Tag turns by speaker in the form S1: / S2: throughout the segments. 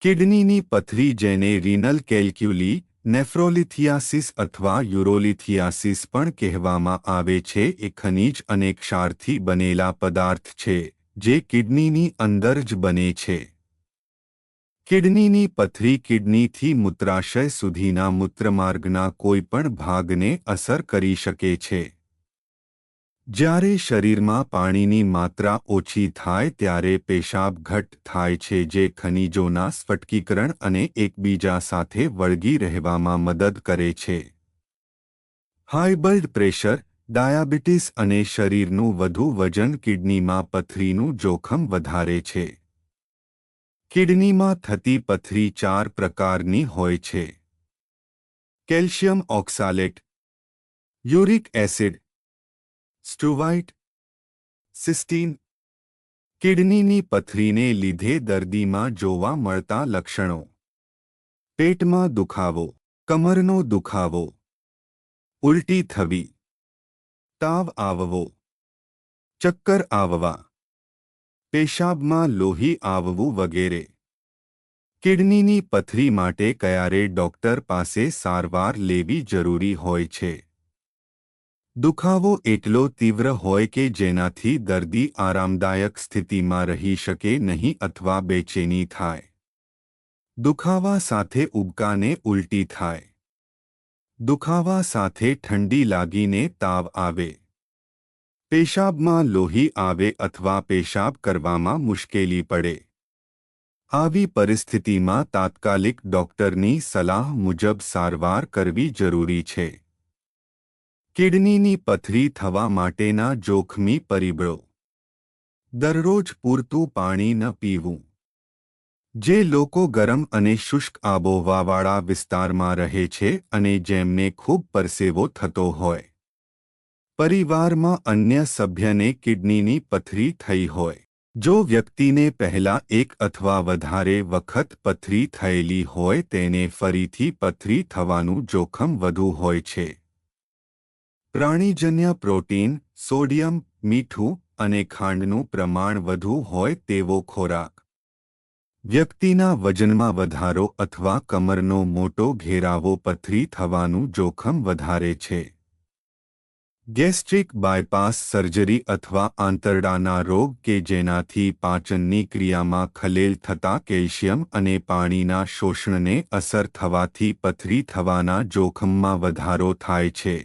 S1: કિડનીની પથરી જેને રીનલ કેલ્ક્યુલી, નેફ્રોલિથિયાસિસ અથવા યુરોલિથિયાસિસ પણ કહેવામાં આવે છે એ ખનિજ અને ક્ષારથી બનેલા પદાર્થ છે જે કિડનીની અંદર જ બને છે. કિડનીની પથરી કિડનીથી મૂત્રાશય સુધીના મૂત્રમાર્ગના કોઈપણ ભાગને અસર કરી શકે છે. જ્યારે શરીરમાં પાણીની માત્રા ઓછી થાય ત્યારે પેશાબ ઘટ્ટ થાય છે જે ખનિજોના સ્ફટિકીકરણ અને એકબીજા સાથે વળગી રહેવામાં મદદ કરે છે. હાઈ બ્લડ પ્રેશર, ડાયાબિટીસ અને શરીરનું વધુ વજન કિડનીમાં પથરીનું જોખમ વધારે છે. કિડનીમાં થતી પથરી 4 પ્રકારની હોય છે. Calcium oxalate, uric acid, struvite, cystine. કિડનીની પથરીને લીધે દર્દીમાં જોવા મળતા લક્ષણો: પેટમાં દુખાવો, કમરનો દુખાવો, ઉલટી થવી, તાવ આવવો, ચક્કર આવવા, પેશાબમાં લોહી આવવું વગેરે. કિડનીની પથરી માટે ક્યારે ડોક્ટર પાસે સારવાર લેવી જરૂરી હોય છે? દુખાવો એટલો તીવ્ર હોય કે જેનાથી દર્દી આરામદાયક સ્થિતિમાં રહી શકે નહીં અથવા બેચેની થાય. દુખાવા સાથે ઉબકાને ઉલટી થાય. દુખાવા સાથે ઠંડી લાગીને તાવ આવે. પેશાબમાં લોહી આવે અથવા પેશાબ કરવામાં મુશ્કેલી પડે. આવી પરિસ્થિતિમાં તાત્કાલિક ડોક્ટરની સલાહ મુજબ સારવાર કરવી જરૂરી છે. કિડનીની પથરી થવા માટેના જોખમી પરિબળો: દરરોજ પૂરતું પાણી ન પીવું. જે લોકો ગરમ અને શુષ્ક આબોહવાવાળા વિસ્તારમાં રહે છે અને જેમને ખૂબ પરસેવો થતો હોય. પરિવારમાં અન્ય સભ્યને કિડનીની પથરી થઈ હોય. જો વ્યક્તિને પહેલા એક અથવા વધારે વખત પથરી થયેલી હોય તેને ફરીથી પથરી થવાનું જોખમ વધુ હોય છે. પ્રાણીજન્ય પ્રોટીન, સોડિયમ, મીઠું અને ખાંડનું પ્રમાણ વધુ હોય તેવો ખોરાક. વ્યક્તિના વજનમાં વધારો અથવા કમરનો મોટો ઘેરાવો પથરી થવાનું જોખમ વધારે છે. ગેસ્ટ્રિક બાયપાસ સર્જરી અથવા આંતરડાના રોગ કે જેનાથી પાચનની ક્રિયામાં ખલેલ થતા કેલ્શિયમ અને પાણીના શોષણને અસર થવાથી પથરી થવાના જોખમમાં વધારો થાય છે.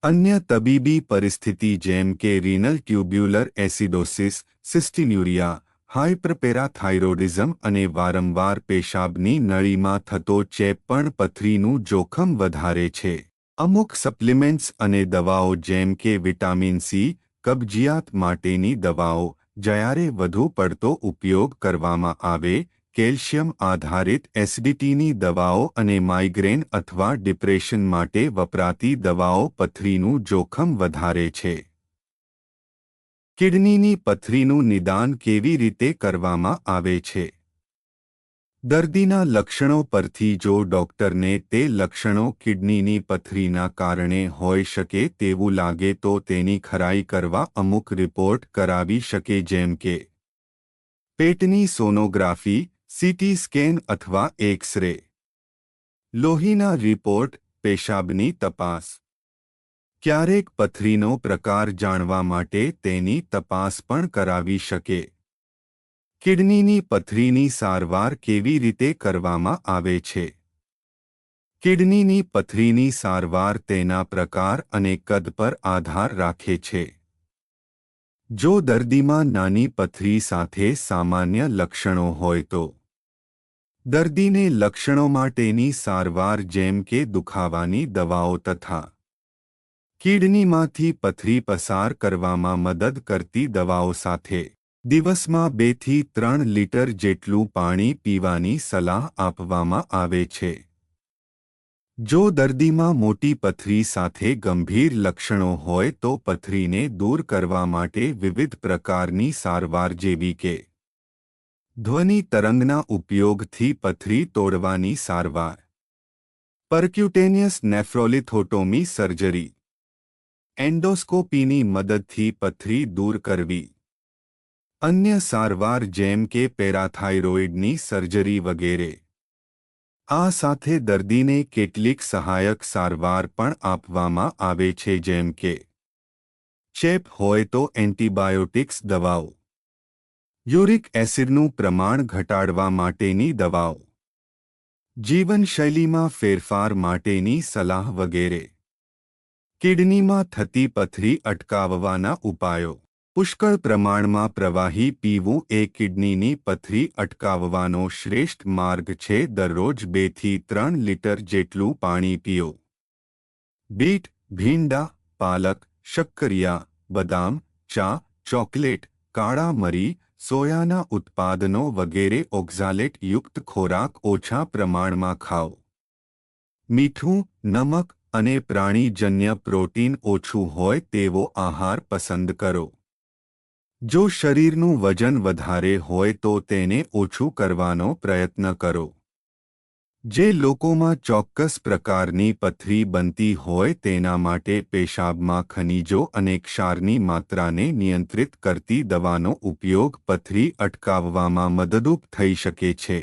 S1: અન્ય તબીબી પરિસ્થિતિ જેમ કે રીનલ ટ્યુબ્યુલર એસિડોસિસ, સિસ્ટીન્યુરિયા, હાઇપરપેરાથાઇરોડિઝમ અને વારંવાર પેશાબની નળીમાં થતો ચેપ પણ પથરીનું જોખમ વધારે છે. અમુક સપ્લિમેન્ટ્સ અને દવાઓ જેમ કે વિટામિન સી, કબજિયાત માટેની દવાઓ, જ્યારે વધુ પડતો ઉપયોગ કરવામાં આવે, કેલ્શિયમ આધારિત એસિડિટીની દવાઓ અને માઇગ્રેન અથવા ડિપ્રેશન માટે વપરાતી દવાઓ પથરીનું જોખમ વધારે છે. કિડનીની પથરીનું નિદાન કેવી રીતે કરવામાં આવે છે? દર્દીના લક્ષણો પરથી જો ડોક્ટરને તે લક્ષણો કિડનીની પથરીના કારણે હોઈ શકે તેવું લાગે તો તેની ખરાઈ કરવા અમુક રિપોર્ટ કરાવી શકે જેમ કે પેટની સોનોગ્રાફી, સીટી સ્કેન અથવા એક્સ-રે. લોહીના રિપોર્ટ, પેશાબની તપાસ. ક્યારેક પથરીનો પ્રકાર જાણવા માટે તેની તપાસ પણ કરાવી શકે. કિડનીની પથરીની સારવાર કેવી રીતે કરવામાં આવે છે? કિડનીની પથરીની સારવાર તેના પ્રકાર અને કદ પર આધાર રાખે છે. જો દર્દીમાં નાની પથરી સાથે સામાન્ય લક્ષણો હોય તો દર્દીને લક્ષણો માટેની સારવાર જેમ કે દુખાવાની દવાઓ તથા કિડનીમાંથી પથરી પસાર કરવામાં મદદ કરતી દવાઓ સાથે દિવસમાં 2 થી 3 લીટર જેટલું પાણી પીવાની સલાહ આપવામાં આવે છે. જો દર્દીમાં મોટી પથરી સાથે ગંભીર લક્ષણો હોય તો પથરીને દૂર કરવા માટે વિવિધ પ્રકારની સારવાર જેવી કે ધ્વનિ તરંગના ઉપયોગથી પથરી તોડવાની સારવાર, પરક્યુટેનિયસ નેફ્રોલિથોટોમી સર્જરી, એન્ડોસ્કોપીની મદદથી પથરી દૂર કરવી, અન્ય સારવાર જેમ કે પેરાથાઇરોઇડની સર્જરી વગેરે. આ સાથે દર્દીને કેટલીક સહાયક સારવાર પણ આપવામાં આવે છે જેમ કે ચેપ હોય તો એન્ટીબાયોટિક્સ દવાઓ, યુરિક એસિડનું પ્રમાણ ઘટાડવા માટેની દવાઓ, જીવનશૈલીમાં ફેરફાર માટેની સલાહ વગેરે. કિડનીમાં થતી પથરી અટકાવવાના ઉપાયો. પુષ્કળ પ્રમાણમાં પ્રવાહી પીવું એ કિડનીની પથરી અટકાવવાનો શ્રેષ્ઠ માર્ગ છે. દરરોજ 2 થી 3 લીટર જેટલું પાણી પીઓ. બીટ, ભીંડા, પાલક, શક્કરિયા, બદામ, ચા, ચોકલેટ, કાળા મરી, સોયાના ઉત્પાદનો વગેરે ઓક્ઝાલેટ યુક્ત ખોરાક ઓછા પ્રમાણમાં ખાઓ. મીઠું, નમક અને પ્રાણીજન્ય પ્રોટીન ઓછું હોય તેવો આહાર પસંદ કરો. જો શરીરનું વજન વધારે હોય તો તેને ઓછું કરવાનો પ્રયત્ન કરો. જે લોકોમાં ચોક્કસ પ્રકારની પથરી બનતી હોય તેના માટે પેશાબમાં ખનિજો અને ક્ષારની માત્રાને નિયંત્રિત કરતી દવાનો ઉપયોગ પથરી અટકાવવામાં મદદરૂપ થઈ શકે છે.